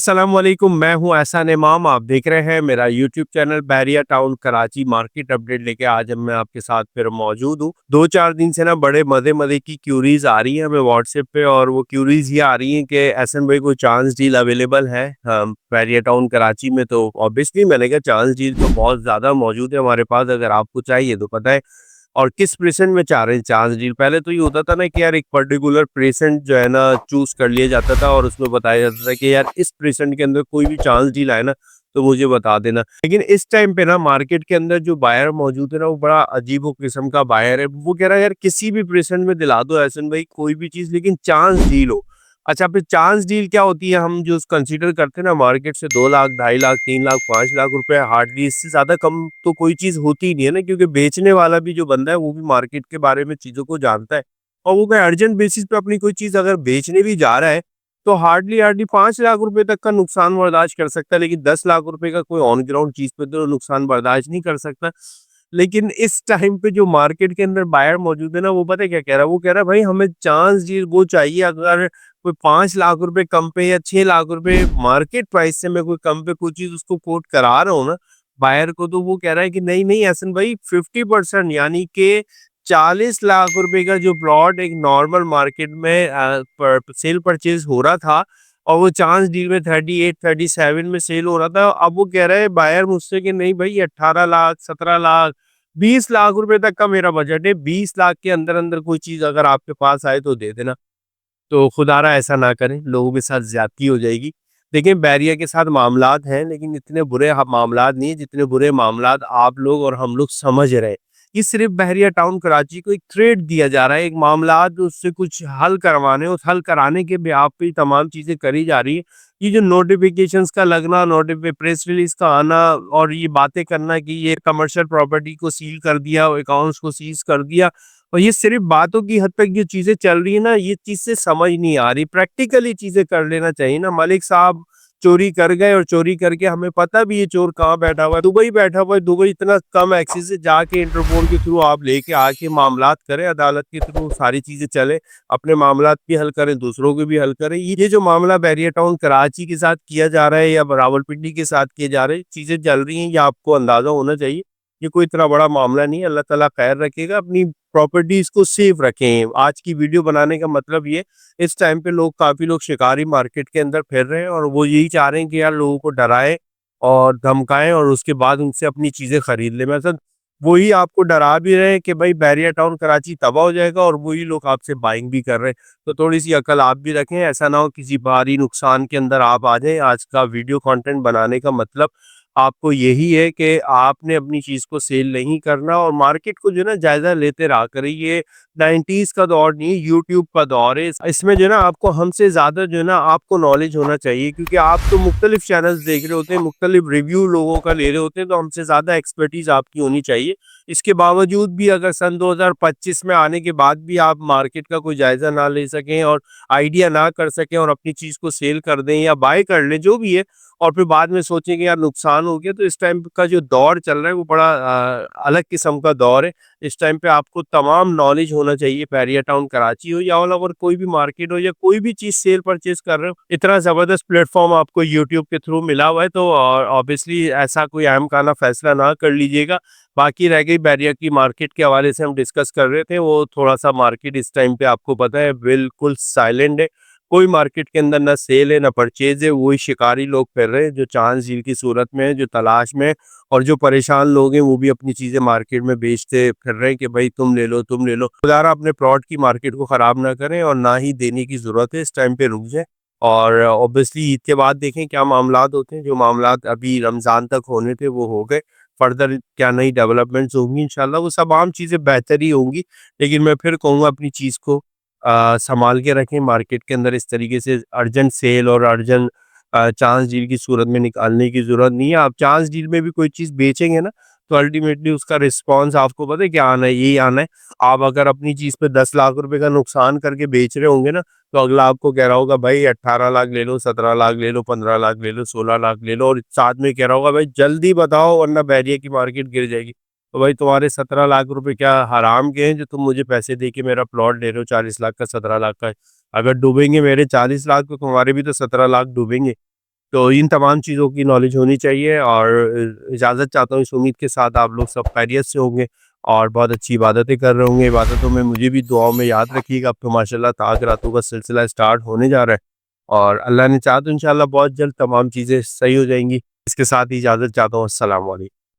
अस्सलाम वालेकुम, मैं हूं एहसान इमाम। आप देख रहे हैं मेरा YouTube channel Bahria Town Karachi market update लेके। आज मैं आपके साथ फिर मौजूद हूं। 2-4 दिन से ना बड़े मज़े मज़े की क्यूरीज आ रही हैं हमें व्हाट्सएप पे, और वो क्यूरीज ये आ रही हैं कि एहसन भाई कोई चांस डील अवेलेबल है बैरिया टाउन कराची में। तो ऑब्वियसली मैंने कहा चांस डील तो बहुत ज़्यादा मौजूद है हमारे पास, अगर आपको चाहिए तो पता है। और किस प्रेसेंट में चाह रहे हैं चांस डील? पहले तो ये होता था ना कि यार एक पर्टिकुलर प्रेसेंट जो है ना चूज कर लिया जाता था, और उसमें बताया जाता था कि यार इस प्रेसेंट के अंदर कोई भी चांस डील आए ना तो मुझे बता देना। लेकिन इस टाइम पे ना मार्केट के अंदर जो बायर मौजूद है ना वो बड़ा अजीबो किस्म का बायर है। वो कह रहा है यार किसी भी प्रेसेंट में दिला दो एहसन भाई कोई भी चीज, लेकिन चांस डील हो। अच्छा, फिर चांस डील क्या होती है? हम जो कंसीडर करते हैं ना मार्केट से 2 लाख, 2.5 लाख, 3 लाख, 5 लाख रुपए, हार्डली इससे ज्यादा कम तो कोई चीज होती ही नहीं है ना, क्योंकि बेचने वाला भी जो बंदा है वो भी मार्केट के बारे में चीजों को जानता है। और वो कोई अर्जेंट बेसिस पे अपनी कोई चीज अगर बेचने भी जा रहा है तो हार्डली हार्डली 5 लाख रुपए तक का नुकसान बर्दाश्त कर सकता है, लेकिन 10 लाख रुपए का कोई ऑन ग्राउंड चीज पे तो नुकसान बर्दाश्त नहीं कर सकता। लेकिन इस टाइम पे जो मार्केट के अंदर बायर मौजूद है ना वो पता है क्या कह रहा है? वो कह रहा है भाई हमें चांस डील वो चाहिए अगर कोई 5 लाख रुपए कम पे या 6 लाख रुपए मार्केट प्राइस से मैं कोई कम पे कोई चीज उसको कोट करा रहा हूँ ना बायर को, तो वो कह रहा है कि नहीं नहीं एहसन भाई 50% यानी कि 40 लाख रुपए का जो प्लॉट एक नॉर्मल मार्केट में सेल परचेज हो रहा था और वो चांस डील में 38-37 में सेल हो रहा था, अब वो कह रहा है बायर मुझसे कि नहीं भाई 18 लाख, 17 लाख, 20 लाख रुपए तक का मेरा बजट है, 20 लाख के अंदर अंदर कोई चीज अगर आपके पास आए तो दे देना। तो खुदारा ऐसा ना करें, लोगों के साथ ज्यादती हो जाएगी। देखिए बैरिया के साथ मामलात हैं, लेकिन इतने बुरे मामलात नहीं है जितने बुरे मामलात आप लोग और हम लोग समझ रहे हैं। ये सिर्फ बहरिया टाउन कराची को एक थ्रेड दिया जा रहा है, एक मामलात उससे कुछ हल करवाने, उस हल कराने के भी आप पे तमाम चीजें करी जा रही है। ये जो नोटिफिकेशंस का लगना, नोटिफिक प्रेस रिलीज का आना, और ये बातें करना कि ये कमर्शियल प्रॉपर्टी को सील कर दिया, अकाउंट्स को सीज कर दिया, और ये सिर्फ बातों की हद तक जो चीजें चल रही है ना ये चीज से समझ नहीं आ रही। प्रैक्टिकली चीजें कर लेना चाहिए ना। मलिक साहब चोरी कर गए, और चोरी करके हमें पता भी ये चोर कहाँ बैठा हुआ है, दुबई बैठा हुआ है। दुबई इतना कम एक्सेस है, जाके इंटरपोल के थ्रू आप लेके आके मामलात करें, अदालत के थ्रू सारी चीजें चले, अपने मामलात भी हल करें, दूसरों के भी हल करें। ये जो मामला बैरिया टाउन कराची के साथ किया जा रहा है या रावलपिंडी के साथ किए जा रहे हैं, चीजें चल रही हैं, ये आपको अंदाजा होना चाहिए। ये कोई इतना बड़ा मामला नहीं है। अल्लाह ताला खैर रखेगा। अपनी प्रॉपर्टीज को सेफ रखें। आज की वीडियो बनाने का मतलब ये, इस टाइम पे लोग काफी लोग शिकारी मार्केट के अंदर फिर रहे हैं, और वो यही चाह रहे हैं कि यार लोगों को डराएं और धमकाएं और उसके बाद उनसे अपनी चीजें खरीद लें। मतलब वही आपको डरा भी रहे हैं कि भाई बैरिया टाउन कराची तबाह हो जाएगा, और वही लोग आपसे बाइंग भी कर रहे हैं। तो थोड़ी सी अकल आप भी रखें, ऐसा ना हो किसी भारी नुकसान के अंदर आप आ जाएं। आज का वीडियो कंटेंट बनाने का मतलब आपको यही है कि आपने अपनी चीज को सेल नहीं करना, और मार्केट को जो है ना जायजा लेते रहा करें। ये 90s का दौर नहीं है, यूट्यूब का दौर है। इसमें जो है ना आपको हमसे ज्यादा जो है ना आपको नॉलेज होना चाहिए, क्योंकि आप तो मुख्तलिफ चैनल्स देख रहे होते हैं, मुख्तलिफ रिव्यू लोगों का ले रहे होते हैं, तो हमसे ज्यादा एक्सपर्टीज आपकी होनी चाहिए। इसके बावजूद भी अगर सन 2025 में आने के बाद भी आप मार्केट का कोई जायजा ना ले सकें और आइडिया ना कर सकें और अपनी चीज को सेल कर दें या बाय कर लें जो भी है, और फिर बाद में सोचेंगे यार नुकसान हो गया, तो इस टाइम का जो दौर चल रहा है वो बड़ा अलग किस्म का दौर है। इस टाइम पे आपको तमाम नॉलेज होना चाहिए। बैरिया टाउन कराची हो या ऑल ओवर कोई भी मार्केट हो, या कोई भी चीज सेल परचेज कर रहे हो, इतना जबरदस्त प्लेटफॉर्म आपको यूट्यूब के थ्रू मिला हुआ है, तो ऑब्वियसली ऐसा कोई अहम खाना फैसला ना कर लीजिएगा। बाकी रह गई बैरिया की मार्केट के हवाले से हम डिस्कस कर रहे थे, वो थोड़ा सा मार्केट इस टाइम पे आपको पता है बिल्कुल साइलेंट है। कोई मार्केट के अंदर ना सेल है ना परचेज है। वही शिकारी लोग फिर रहे हैं जो चांद झील की सूरत में है, जो तलाश में है, और जो परेशान लोग हैं वो भी अपनी चीजें मार्केट में बेचते फिर रहे हैं कि भाई तुम ले लो, तुम ले लो। खुदारा अपने प्लॉट की मार्केट को खराब ना करें, और ना ही देने की जरूरत है, इस टाइम पे रुक जाए। और ऑब्वियसली ईद के बाद देखें क्या मामलात होते हैं। जो मामलात अभी रमजान तक होने थे वो हो गए। फर्दर क्या नई डेवलपमेंट्स होंगी इंशाल्लाह वो सब आम चीजें बेहतर ही होंगी। लेकिन मैं फिर कहूँगा अपनी चीज को संभाल के रखें। मार्केट के अंदर इस तरीके से अर्जेंट सेल और अर्जेंट चांस डील की सूरत में निकालने की जरूरत नहीं है। आप चांस डील में भी कोई चीज बेचेंगे ना तो अल्टीमेटली उसका रिस्पॉन्स आपको पता है क्या आना है, यही आना है। आप अगर अपनी चीज पे 10 लाख रुपए का नुकसान करके बेच रहे होंगे ना, तो अगला आपको कह रहा होगा भाई 18 लाख ले लो, 17 लाख ले लो, 15 लाख ले लो, 16 लाख ले लो, और साथ में कह रहा होगा भाई जल्दी बताओ वरना बैरिया की मार्केट गिर जाएगी। तो भाई तुम्हारे 17 लाख रुपए क्या हराम के हैं जो तुम मुझे पैसे दे के मेरा प्लॉट ले रहे हो 40 लाख का, 17 लाख का? अगर डूबेंगे मेरे 40 लाख तो तुम्हारे भी तो 17 लाख डूबेंगे। तो इन तमाम चीज़ों की नॉलेज होनी चाहिए और इजाज़त चाहता हूँ इस उम्मीद के साथ आप लोग सब खैरियत से होंगे और बहुत अच्छी इबादतें कर रहे होंगे। इबादतों में मुझे भी दुआओं में याद रखिएगा। अब तो माशाल्लाह ताक़ रातों का सिलसिला स्टार्ट होने जा रहा है और अल्लाह ने चाहा तो इंशाअल्लाह बहुत जल्द तमाम चीज़ें सही हो जाएँगी। इसके साथ ही इजाज़त चाहता हूँ। अस्सलाम वालेकुम।